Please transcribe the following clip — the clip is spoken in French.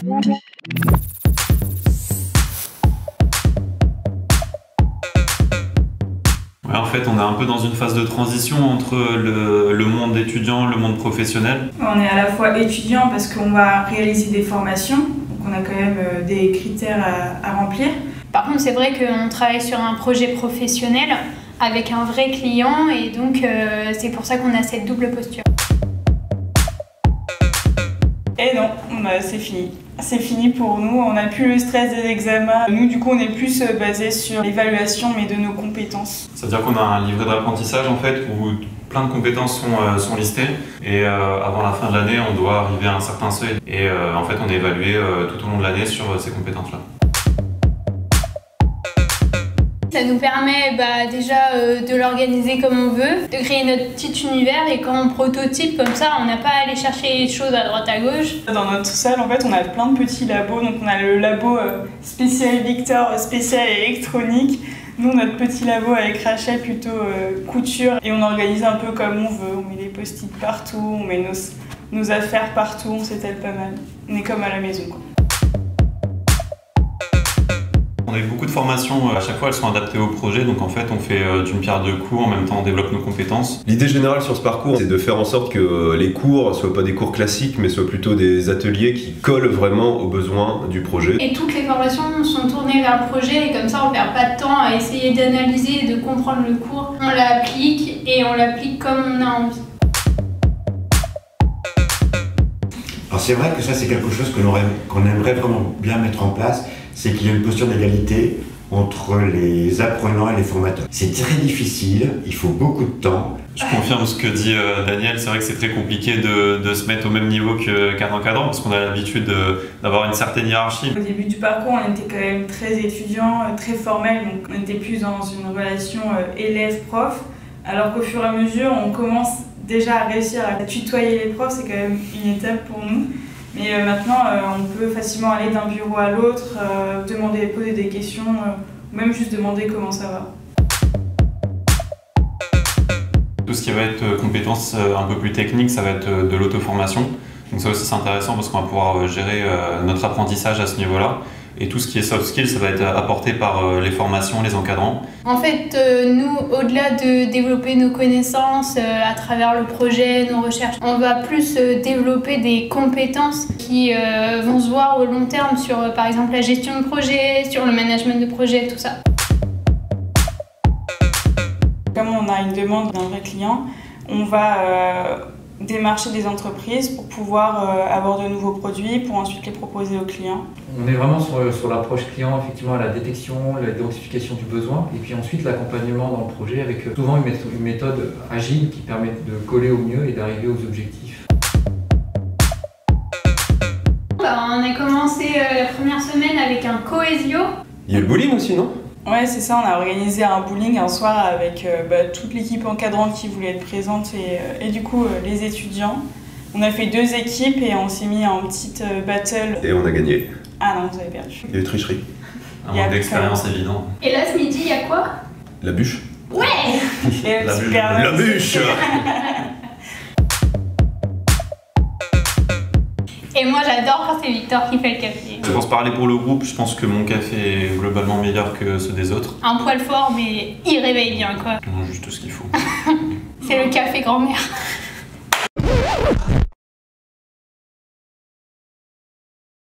Ouais, en fait, on est un peu dans une phase de transition entre le monde étudiant, le monde professionnel. On est à la fois étudiant parce qu'on va réaliser des formations, donc on a quand même des critères à remplir. Par contre, c'est vrai qu'on travaille sur un projet professionnel avec un vrai client et donc c'est pour ça qu'on a cette double posture. Et non, c'est fini. C'est fini pour nous, on n'a plus le stress des examens. Nous, du coup, on est plus basé sur l'évaluation, mais de nos compétences. C'est-à-dire qu'on a un livret d'apprentissage, en fait, où plein de compétences sont listées. Et avant la fin de l'année, on doit arriver à un certain seuil. Et en fait, on est évalué tout au long de l'année sur ces compétences-là. Ça nous permet déjà de l'organiser comme on veut, de créer notre petit univers et quand on prototype comme ça, on n'a pas à aller chercher les choses à droite à gauche. Dans notre salle, en fait, on a plein de petits labos. Donc on a le labo spécial Victor, spécial électronique. Nous, notre petit labo avec Rachel, plutôt couture. Et on organise un peu comme on veut. On met des post-it partout, on met nos affaires partout, on s'étale pas mal. On est comme à la maison, quoi. On a eu beaucoup de formations, à chaque fois elles sont adaptées au projet, donc en fait on fait d'une pierre deux coups, en même temps on développe nos compétences. L'idée générale sur ce parcours, c'est de faire en sorte que les cours soient pas des cours classiques, mais soient plutôt des ateliers qui collent vraiment aux besoins du projet. Et toutes les formations sont tournées vers le projet et comme ça on perd pas de temps à essayer d'analyser et de comprendre le cours. On l'applique et on l'applique comme on a envie. Alors c'est vrai que ça c'est quelque chose qu'on aimerait vraiment bien mettre en place, c'est qu'il y a une posture d'égalité entre les apprenants et les formateurs. C'est très difficile, il faut beaucoup de temps. Je confirme ce que dit Daniel, c'est vrai que c'est très compliqué de se mettre au même niveau qu'un encadrant parce qu'on a l'habitude d'avoir une certaine hiérarchie. Au début du parcours, on était quand même très étudiant, très formel, donc on était plus dans une relation élève-prof, alors qu'au fur et à mesure, on commence déjà à réussir à tutoyer les profs, c'est quand même une étape pour nous. Mais maintenant, on peut facilement aller d'un bureau à l'autre, poser des questions, ou même juste demander comment ça va. Tout ce qui va être compétences un peu plus techniques, ça va être de l'auto-formation. Donc ça aussi c'est intéressant parce qu'on va pouvoir gérer notre apprentissage à ce niveau-là. Et tout ce qui est soft skills, ça va être apporté par les formations, les encadrants. En fait, nous, au-delà de développer nos connaissances à travers le projet, nos recherches, on va plus développer des compétences qui vont se voir au long terme sur, par exemple, la gestion de projet, sur le management de projet, tout ça. Comme on a une demande d'un vrai client, on va démarcher des entreprises pour pouvoir avoir de nouveaux produits pour ensuite les proposer aux clients. On est vraiment sur l'approche client, effectivement, à la détection, la identification du besoin et puis ensuite l'accompagnement dans le projet avec souvent une méthode agile qui permet de coller au mieux et d'arriver aux objectifs. On a commencé la première semaine avec un cohésio. Il y a le bowling aussi, non? Ouais, c'est ça, on a organisé un bowling un soir avec toute l'équipe encadrante qui voulait être présente et du coup les étudiants. On a fait 2 équipes et on s'est mis en petite battle. Et on a gagné. Ah non, vous avez perdu. Il y a eu tricherie. Un manque d'expérience évident. Et là, ce midi, il y a quoi? La bûche. Ouais. Et La bûche. La bûche. Et moi, j'adore quand c'est Victor qui fait le café. Je pense parler pour le groupe, je pense que mon café est globalement meilleur que ceux des autres. Un poil fort, mais il réveille bien, quoi. Non, juste ce qu'il faut. C'est le café grand-mère.